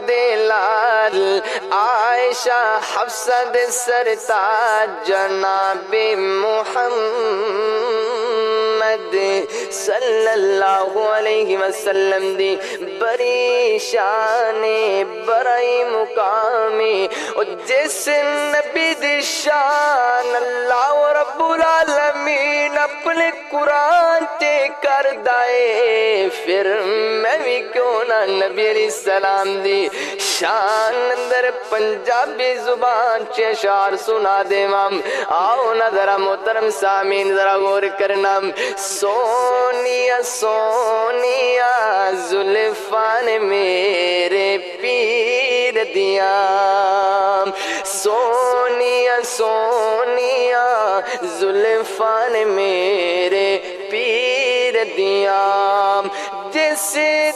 دے لال عائشہ حفصہ دے سرتاج جناب محمد صلی اللہ علیہ وسلم دی بڑی شان بڑی مقام جس نبی دی شان اللہ رب العالمین اپنے قرآن تے کر دائے پھر میں بھی کیوں نہ نبی علیہ السلام دی شان اندر پنجابی زبان چے اشعار سنا دے مام آؤ نا ذرا محترم سامین ذرا غور کرنا سونیا سونیا زلفان میرے پیر دیا سونیا سونیا زلفان میرے پیر دیا جس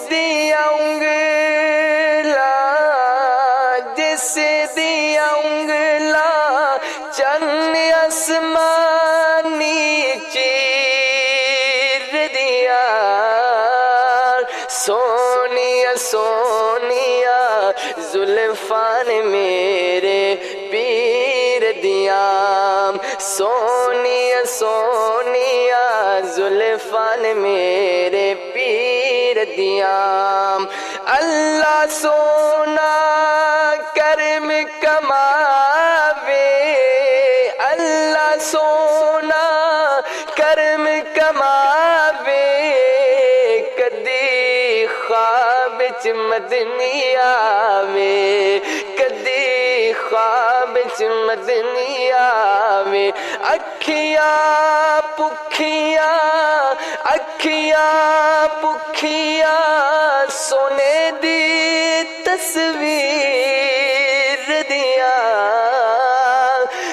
دیا انگلا جس دیا انگلا چند آسمانی چیر دیا سونیا سونیا زلفان میرے پیر دیا سونیا سونیا زلفان میرے پیر دیا اللہ سونا کرم کماوے اللہ سونا کرم کماوے کدی خواب چ مدنی آوے کدی خواب چ مدنی آوے اکھیاں پکھیاں سونے دی تصویر دیا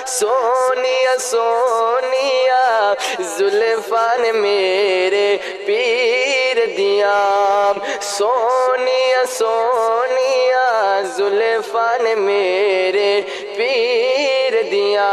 سونیا سونیا زلفان میرے پیر دیا سونیا سونیا زلفان میرے پیر دیا